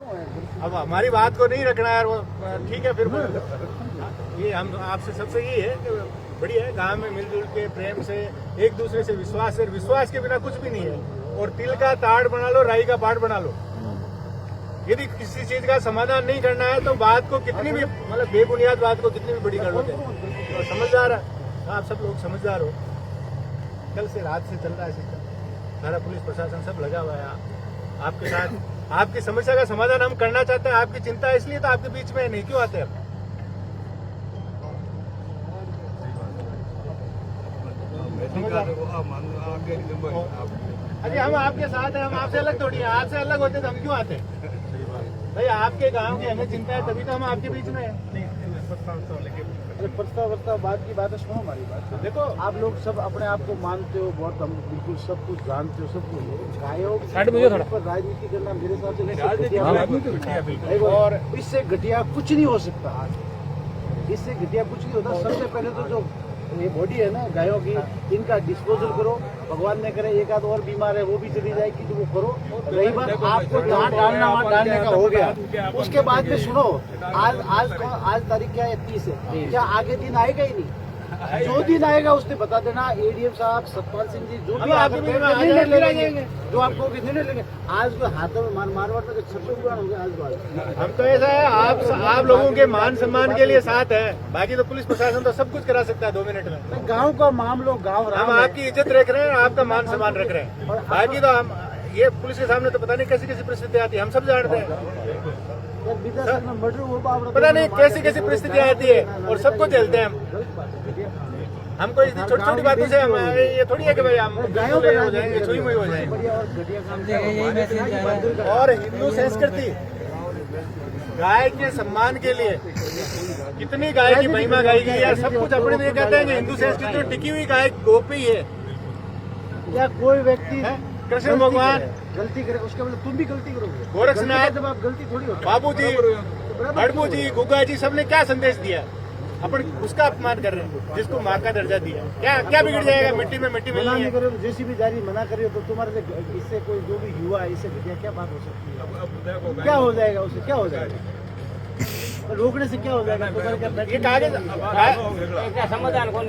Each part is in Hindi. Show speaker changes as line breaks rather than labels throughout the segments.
अब हमारी बात को नहीं रखना यार, वो ठीक है। फिर ये हम आपसे सबसे यही है कि बढ़िया है, गांव में मिलजुल के प्रेम से एक दूसरे से विश्वास है, विश्वास के बिना कुछ भी नहीं है। और तिल का ताड़ बना लो, राई का पाठ बना लो। यदि किसी चीज का समाधान नहीं करना है तो बात को कितनी भी मतलब बेबुनियाद बात को कितनी भी बड़ी कर लो। तो समझदार आप सब लोग समझदार हो। कल से रात से चल रहा है सिस्टम, सारा पुलिस प्रशासन सब लगा हुआ है आपके साथ। आपकी समस्या का समाधान हम करना चाहते हैं, आपकी चिंता है इसलिए तो आपके बीच में नहीं क्यों आते हैं। अरे हम आपके साथ हैं, हम आपसे अलग थोड़ी हैं। आपसे अलग होते तो हम क्यों आते भाई? आपके गांव की हमें चिंता है तभी तो हम आपके बीच में हैं।
प्रस्ताव बात की बात है, सुनो हमारी बात।
देखो
आप लोग सब अपने आप को मानते हो बहुत, हम बिल्कुल सब कुछ जानते हो, सब कुछ गायों पर राजनीति करना मेरे हिसाब से और इससे घटिया कुछ नहीं हो सकता। इससे घटिया कुछ नहीं होता। सबसे पहले तो जो ये बॉडी है ना गायों की, इनका डिस्पोजल करो। भगवान ने करे एक आध और बीमार है वो भी चली जाएगी तो वो करो। रही बात आपको जहाँ डालना वहाँ डालने का हो गया। उसके बाद में सुनो, आज तारीख क्या है? 30 है। क्या आगे दिन आएगा ही नहीं? जो दिन आएगा उसने बता देना। एडीएम साहब, सतपाल सिंह जी, जो भी निर्णय ले लेंगे, जो आपको निर्णय लेंगे। आज को हाथों में मारवाड़ में 26 उड़ान हो गया। आज
हम तो ऐसा है, आप लोगों के मान सम्मान के लिए साथ है। बाकी तो पुलिस प्रशासन तो सब कुछ करा सकता है 2 मिनट में।
गाँव का मामलो गाँव,
हम आपकी इज्जत रख रहे हैं, आपका मान सम्मान रख रहे हैं। बाकी तो हम ये पुलिस के सामने तो पता नहीं कैसी कैसी परिस्थिति आती है, हम सब जानते हैं। पता नहीं कैसी कैसी परिस्थितियाँ आती है और सबको झेलते हैं हम कोई छोटी छोटी बातों से हम ये थोड़ी है कि भाई हम गायों पे हो जाएंगे, छुई मुई हो जाएंगे। और हिंदू संस्कृति गाय के सम्मान के लिए कितनी गाय की महिमा गाई गई है। सब कुछ अपने लिए कहते हैं कि हिंदू संस्कृति में टिकी हुई गाय गोपी है।
या कोई व्यक्ति
कृष्ण भगवान
गलती करे, उसके बाद तुम भी गलती करोगे।
गोरक्षनाथ,
जब आप गलती थोड़ी होती,
बाबू जी, हड़बू जी, गुग्गा जी, सबने क्या संदेश दिया? अपन उसका अपमान कर रहे हैं जिसको माँ का दर्जा दिया। क्या बिगड़ जाएगा? मिट्टी में मिट्टी मिलनी है।
जैसी भी जारी मना करिए तो तुम्हारे लिए इससे कोई जो भी युवा है इससे घटिया क्या बात हो सकती है? क्या हो जाएगा उससे? क्या हो जाएगा? रोकने से क्या हो जाएगा?
ये कागज
समाधान को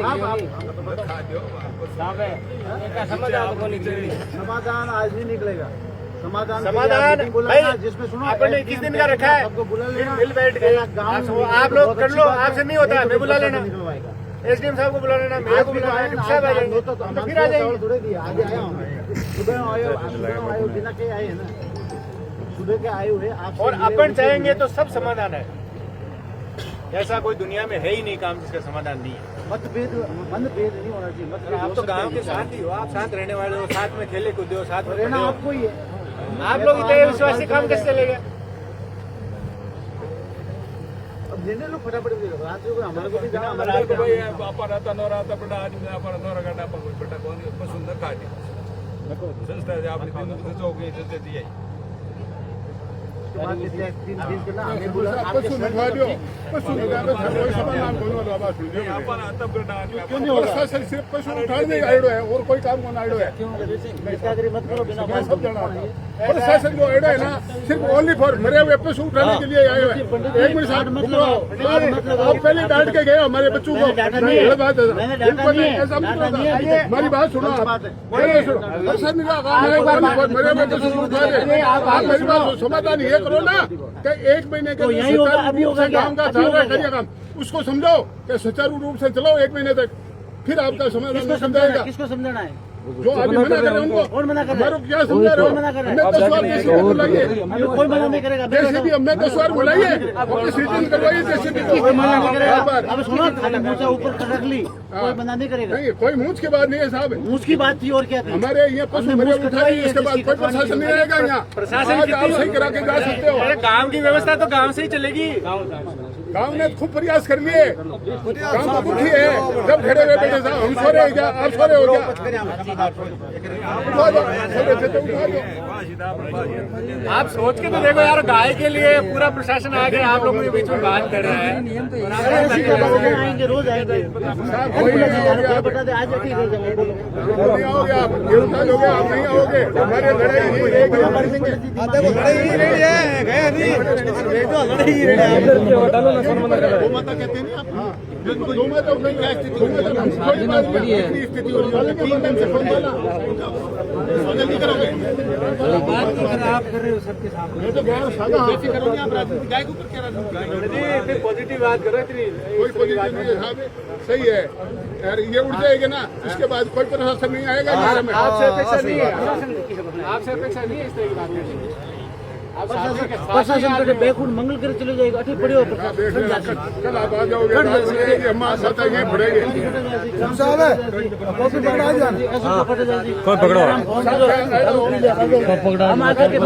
समाधान आज नहीं निकलेगा। समाधान
भाई
जिसमें सुनो
आपने किस दिन का रखा है?
आपको बुला लेना,
मिल बैठ के आप लोग कर लो, आपसे नहीं होता मैं बुला लेना। एसडीएम साहब को बुला लेना, मेरे को बुला लेना, साहब आ जाएंगे तो फिर आ जाएंगे।
आगे आया हूँ, सुबह आए बिना के आए है ना, सुबह के आए हुए आप।
और अपन चाहेंगे तो सब समाधान है। ऐसा कोई दुनिया में है ही नहीं काम जिसका समाधान नहीं है।
मतभेद नहीं होना चाहिए। मतभेद
आप तो गांव के साथ ही हो, आप साथ रहने वाले हो, साथ में खेले कूदे हो, साथ में
रहना आपको ही है।
आप लोग इतने विश्वास से काम कैसे चलेगा?
अब निर्णय लो फटाफट। हमारे को भी जाना,
हमारा तो भाई आपण आता न राहता पण आज मी आपण न रगडा पण बेटा कोण बसून न खाली नको संस्था आपली दिन चौक इथे ती आहे।
प्रशासन सिर्फ पशु उठाने आयो है और कोई काम को आयो है।
मत करो बिना
प्रशासन जो आयो है ना सिर्फ ओनली फॉर मरे हुए पशु उठाने के लिए आयो है। एक मिनट साथ आप पहले डांट के गए हमारे बच्चों को। हमारी बात सुनो, प्रशासन का काम है मरे हुए पशु उठा रहे। आप मेरी बात समाधान ये करो ना कि 1 महीने के काम का करिए काम, उसको समझो कि सुचारू रूप से चलो 1 महीने तक, फिर आपका समाधान समझाएगा।
किसको समझाना है?
जो अभी मना कर रहे हैं उनको
कौन मना कर रहा है?
क्या समझा रहे हो? हमने 10 बार जेसीबी बुलाइए,
कोई मना नहीं करेगा।
जेसीबी हमने 10 बार बुलाइए, अपने सीजन करवाइए जेसीबी को।
कोई मना नहीं करेगा। अब सुनो, खाली मूंछ ऊपर कर रख ली, कोई मना नहीं करेगा।
नहीं, कोई मूंछ की बात नहीं है साहब।
मूंछ की बात थी और क्या थी?
हमारे यहाँ पशु मरे उठाई, इसके बाद कोई प्रशासन नहीं रहेगा यहाँ।
प्रशासन
आप सही करा के जा सकते हो।
अरे गांव की व्यवस्था तो गांव से ही चलेगी।
गांव ने खूब प्रयास कर लिए, गांव तो दुखी है। जब खड़े हुए बैठे साहब हम सो रहे क्या? आप सो रहे हो क्या?
आप सोच के तो देखो यार, गाय के लिए पूरा प्रशासन आ गया, आप लोगों के बीच में बात कर रहा है।
आएंगे, रोज आएंगे। बता दे आज नहीं
आओगे आप, देवता लोगे आप नहीं आओगे। हमारे लड़ाई नहीं रहेगी। माता कहते हैं आप दो माता उसमें क्या स्थिति कोई बात नहीं इतनी स्थिति हो रही है 3 दिन से फोन वाला जल्दी करोगे
आप कर रहे हो सबके सामने
मैं तो गैर सादा हाथ से करोगे आप राजनीति गाय को क्या राजनीति
फिर पॉजिटिव बात करो इतनी
कोई पॉजिटिव नहीं है साहब सही है यार ये उड़ जाएगा ना इसके बाद कोई प्रशासन नहीं आएगा
आपसे अपेक्षा नहीं है आपसे अपेक्षा नहीं है इस तरह की बात करने की।
प्रशासन करके बैकुंठ मंगल कर चले जाएगा अठी पड़े हो
कल आप आ जाओगे हमारे साथ आएंगे पड़ेंगे
कोई पकड़ो हम आकर के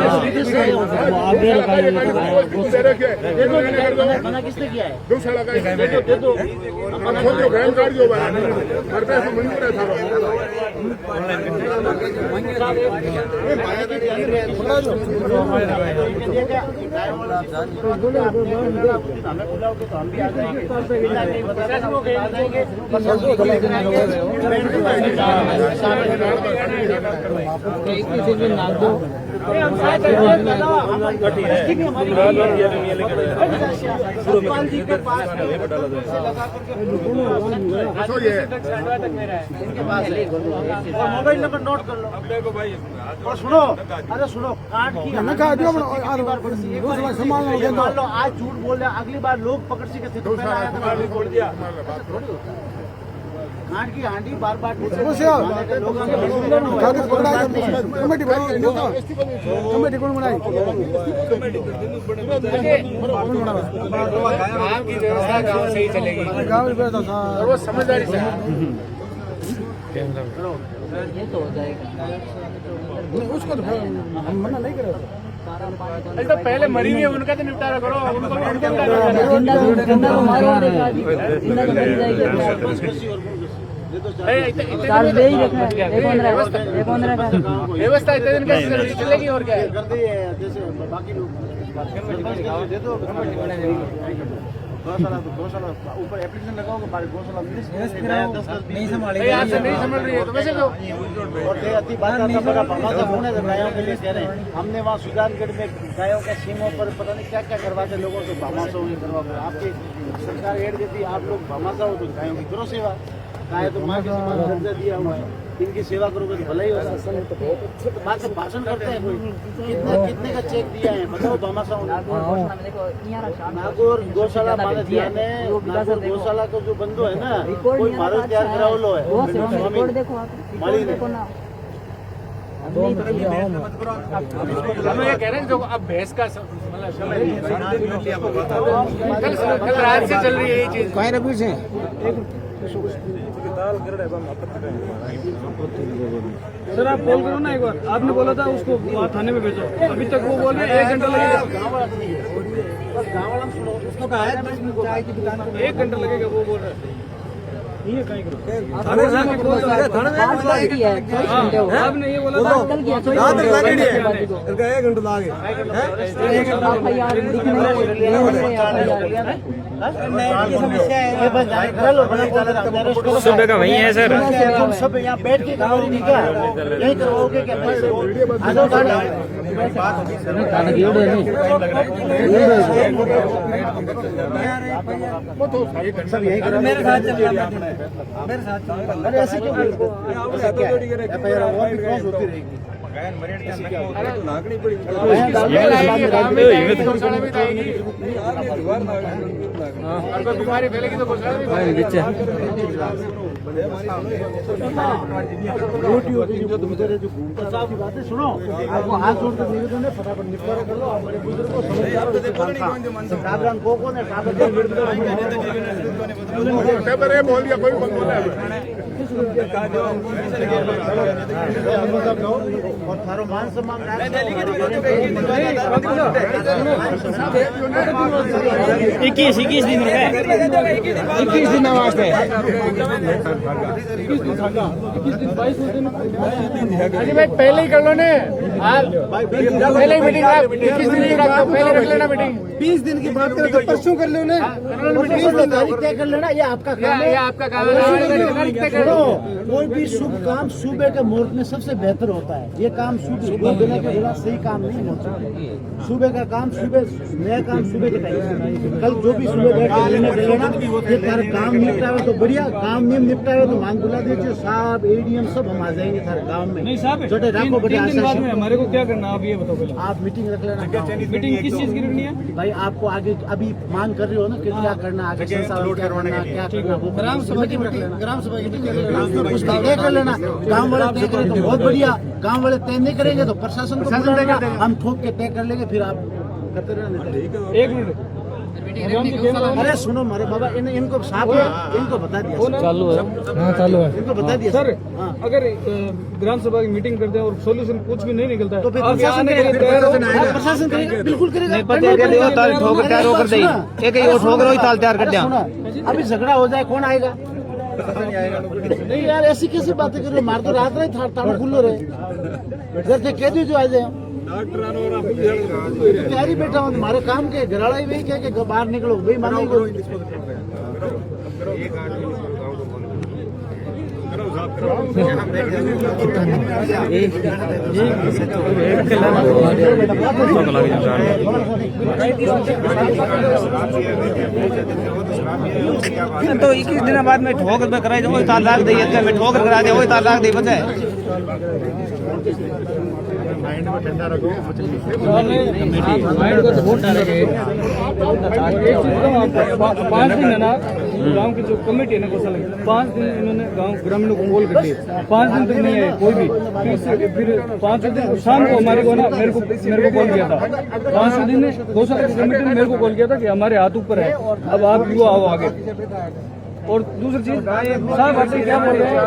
मना किसने किया है
दूसरा लगा दे दो अब खुद जो ग्रहण कार्ड जो बना घर पे मंजूर है था
हमें बुलाओगे तो हम भी आ जाएंगे मोबाइल नंबर नोट कर लो और सुनो अरे सुनो कार्ड की मान लो आज झूठ बोल रहे अगली बार लोग पकड़ सके थे तो बोल दिया कार्ड की हांडी बार बार कमेटी कौन बनाई
आपकी व्यवस्था गाँव से ही चलेगी और वो समझदारी से
ये तो हो जाएगा उसको तो हम मना नहीं कर
तो पहले मरी हुई है उनका तो निपटारा करो उनको व्यवस्था इतने दिन कैसे चलेगी और क्या है
जैसे बाकी लोग दे दो गौशाला ऊपर एप्लीकेशन लगाओगे गौशाला नहीं संभाल
रही है तो वैसे तो
और बात गायों के लिए कह रहे हैं हमने वहाँ सुजानगढ़ में गायों के सीमों पर पता नहीं क्या क्या करवाते लोगों को भामाशाह नहीं करवा आपकी सरकार एड देती है आप लोग भामाशाह हो तो गायों की करो सेवा गाय तो माँ के समान दर्जा दिया हुआ है इनकी सेवा करोगे तो भला ही होगा बात से भाषण करते हैं कोई कितने का चेक दिया है बताओ भामाशाह नागौर गौशाला माने दिया ने नागौर गौशाला को जो बंदो है ना कोई भारत तैयार करावलो है माली ने
हम ये कह रहे हैं जो अब भैंस का कल रात से चल रही है ये चीज
सर आप कॉल करो ना एक बार आपने बोला था उसको वहाँ थाने में भेजो अभी तक वो बोल रहे 1 घंटा लगेगा
उसको कहा है
1 घंटा लगेगा वो बोल रहे हैं आपने ये बोला था
सुबह का वही है सर
सब यहाँ बैठ के करोगे क्या यही करवाओगे क्या सब यही करो मेरे साथ अरे ऐसे क्यों FIR होती रहेगी
बीमारी फैलेगी तो
बातें सुनो आपको हाथ जोड़कर निवेदन है फटाफट निपटारा कर लो हमारे बुजुर्ग को
समझ बोल दिया कोई बोला
और थारो मान सम्मान
21 दिन हो गए
21 दिन वास्ते
अरे भाई पहले ही कर लो ने पहले ही मीटिंग 21 दिन की रखो पहले रख लेना मीटिंग
20 दिन की बात करें तो परसों कर लो ना तय कर लेना ये आपका काम है
ये आपका काम है
कोई भी शुभ काम सूबे के मुहूर्त में सबसे बेहतर होता है ये काम सुबह देने के बिना सही काम नहीं होता। सुबह का काम सुबह, नया काम सुबह के टाइम। कल जो भी सुबह बैठ के लेने देना ये तारे काम निपटावे तो बढ़िया, काम नहीं निपटावे तो मांग बुला दीजिए साहब, एडीएम सब हम आ जाएंगे सारे गाँव में।
नहीं साहब,
छोटे राखो बड़े
3 दिन बाद में
आशा।
हमारे को क्या करना, आप ये बताओ पहले।
आप मीटिंग रख लेना।
मीटिंग किस चीज की रखनी है
भाई आपको आगे अभी मांग कर रहे हो ना कि क्या करना, आगे संसाधन क्या करना, क्या करना, वो ग्राम सभा की मीटिंग, ग्राम सभा की मीटिंग उसका तय कर लेना। गांव वाले तय करें तो बहुत बढ़िया, गांव वाले तय नहीं करेंगे तो प्रशासन को बुलाना, हम ठोक के तय कर लेंगे, फिर आप करते रहना।
1 मिनट,
अरे सुनो मेरे बाबा, इनको साफ है, इनको बता दिया
चालू है। हाँ चालू है,
इनको बता दिया
सर।
हाँ।
अगर ग्राम सभा की मीटिंग करते हैं और सोल्यूशन कुछ भी नहीं निकलता है
तो फिर
आप यहाँ
प्रशासन
आने के लिए तैयार हो?
प्रशासन करेगा, बिल्कुल करेगा। अभी झगड़ा हो जाए कौन आएगा? नहीं यार, ऐसी कैसी बातें कर रहे हो? मार तो रात रहे ताड़ा खुल्लो रहे घर से कह दीजिए आ जाए। तैयारी बैठा हूँ, हमारे काम के घराड़ा ही वही कह के बाहर निकलो, वही मानेंगे।
तो 21 दिन बाद में ठोकर में कराई वही तार लाग दी में ठोकर करा दे वही तार लाग दी बचे
माइंड में ठंडा रखो।
माइंड को तो बहुत डाले गए। 5 दिन है ना, गांव की जो कमेटी है ना कौशल, 5 दिन इन्होंने गांव ग्रामीणों को कॉल कर दिए, 5 दिन तक नहीं आए कोई भी। फिर 5 दिन शाम को हमारे को ना मेरे को कॉल किया था। 5 दिन में गौशाला की कमेटी ने मेरे को कॉल किया था कि हमारे हाथ ऊपर है, अब आप युवा आओ आगे। और दूसरी चीज साहब आपसे क्या बोल रहे हैं,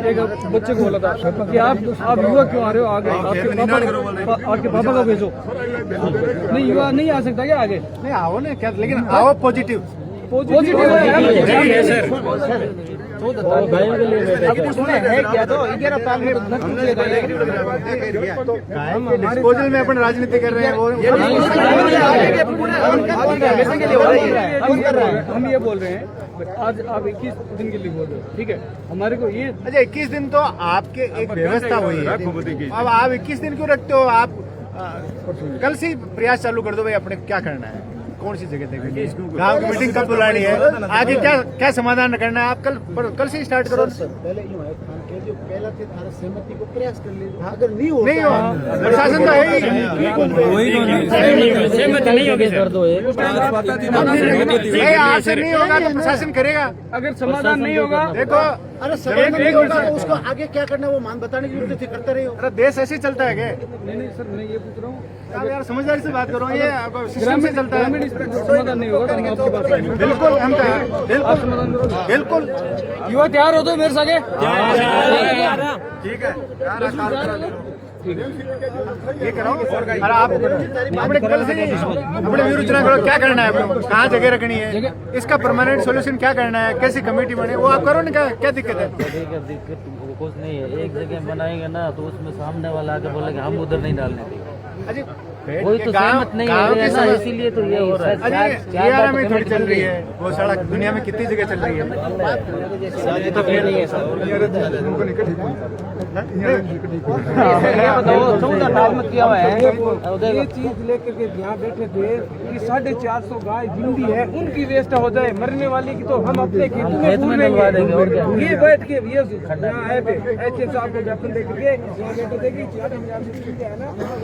एक बच्चे को बोला था कि आप युवा क्यों आ रहे हो आगे, आपके पापा का भेजो। नहीं युवा नहीं आ सकता क्या आगे?
नहीं आओ ना क्या, लेकिन आओ पॉजिटिव।
पॉजिटिव है
क्या तो 11 साल में
डिस्पोजल में अपन राजनीति कर रहे हैं।
हम ये बोल रहे हैं आज आप 21 दिन के लिए बोल रहे हो, ठीक है। हमारे को ये
अच्छा 21 दिन तो आपके एक व्यवस्था हुई है, अब आप 21 दिन क्यों रखते हो? आप कल से ही प्रयास चालू कर दो भाई, अपने क्या करना है, कौन सी जगह देखेंगे, गांव की मीटिंग कब बुलानी है, आगे क्या समाधान करना है, आप कल से ही स्टार्ट करो।
पहले यूँ है, खान कह दियो, पहला थे थारा सहमति को प्रयास कर लीजिए, अगर नहीं हो
प्रशासन तो है ही
सहमति नहीं होगी कर दो
आज से नहीं होगा तो प्रशासन करेगा।
अगर समाधान नहीं होगा,
देखो
अरे समाधान नहीं होगा उसको आगे क्या करना है वो मान बताने की जरूरत थी, करते रहे हो।
अरे देश ऐसे ही चलता है क्या?
नहीं सर मैं ये पूछ रहा हूँ,
आप यार समझदारी से बात करो, ये सिस्टम से चलता है।
समाधान नहीं होगा तो हम आपके पास आएंगे।
बिल्कुल हम
आप समाधान करो।
बिल्कुल
युवा तैयार हो तो मेरे सागे
ठीक है ये कराओ। और आप अपने कल से अपने विरोचना करो, क्या करना है, कहाँ जगह रखनी है, इसका परमानेंट सॉल्यूशन क्या करना है, कैसी कमेटी बने, वो आप करो ना। क्या दिक्कत है?
दिक्कत कुछ नहीं है, एक जगह बनाएंगे ना तो उसमें सामने वाला आके बोलेगा हम उधर नहीं डालने देंगे,
अजी
कोई तो सहमत नहीं है ना, इसीलिए तो ये हो रहा है।
ये में थोड़ी चल रही है वो सड़क, दुनिया में कितनी जगह चल रही है।
ये चीज लेकर के यहाँ बैठे थे कि 450 गाय जिंदी है, उनकी वेस्ट हो जाए, मरने वाली की तो हम अपने खेत में
डलवा देंगे और क्या।
ये बैठ के ये यहाँ है ऐसे साहब को ज्ञापन दे करके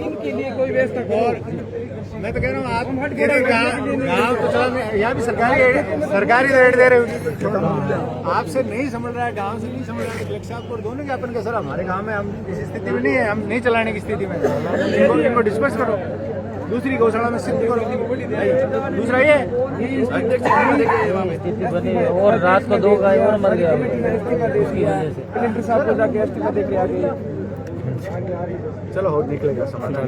इनके लिए कोई व्यवस्था।
और मैं तो कह रहा हूँ आप गाँव तो चला, यहाँ भी सरकारी रेट दे रहे हो, आपसे नहीं समझ रहा है, गाँव से नहीं समझ रहा है, कलेक्टर साहब को दोनों ज्ञापन का सर हमारे गाँव में हम इस स्थिति में नहीं है, हम नहीं चलाने की स्थिति में, इनको डिस्पर्स करो, दूसरी गौशाला में शिफ्ट करो। दूसरा ये
स्थिति बनी और रात को 2 गाय और मर गया उसकी वजह से।
कलेक्टर साहब को जाके एस्टीमेट दे के आ गए।
चलो हो निकलेगा समाधान।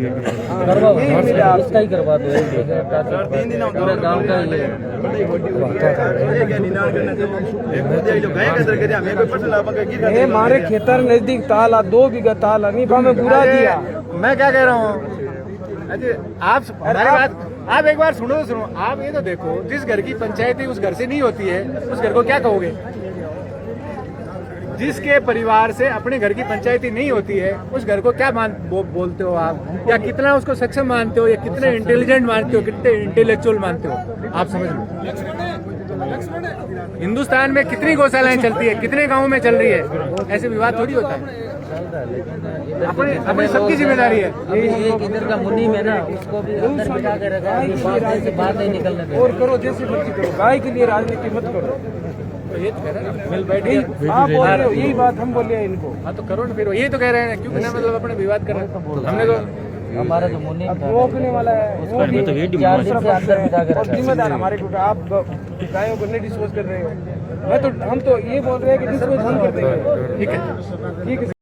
करवाओ इसका ही करवा दो, पूरे गाँव का ही
है। हमारे खेतर नजदीक ताला 2 बीघा ताला नहीं हमें बुरा दिया।
मैं क्या कह रहा हूँ, आप हमारी बात आप एक बार सुनो। आप ये तो देखो, जिस घर की पंचायती उस घर से नहीं होती है, उस घर को क्या कहोगे? जिसके परिवार से अपने घर की पंचायती नहीं होती है, उस घर को क्या बोलते हो आप, या कितना उसको सक्षम मानते हो, या कितने इंटेलिजेंट मानते हो, कितने इंटेलेक्चुअल मानते हो, आप समझ लो। हिंदुस्तान में कितनी गौशालाएं चलती है, कितने गाँव में चल रही है, ऐसे विवाद थोड़ी होता है। अपनी सबकी जिम्मेदारी है।
एक इधर का मुनीम है ना, उसको भी अंदर बिठा के रखा है, बात नहीं निकलने दे।
और करो जैसे मर्जी करो, गाय के लिए राजनीति मत करो।
तो ये तो कह रहे हैं ना, मिल बैठ के
आप बोल रहे हो, यही बात हम बोले इनको।
हाँ तो करो ना फिर, यही तो कह रहे हैं, क्यों बिना मतलब अपने विवाद कर रहे हैं। हमने तो
हमारा जो मुनीम था
रोकने वाला है वो भी
4 दिन से अंदर बिठा के
और
रखा है।
जिम्मेदार हमारे क्योंकि आप गायों को नहीं डिस्पोज कर रहे हो। मैं तो हम तो ये बोल रहे हैं कि डिस्पोज हम कर देंगे।
ठीक है।
ठीक है।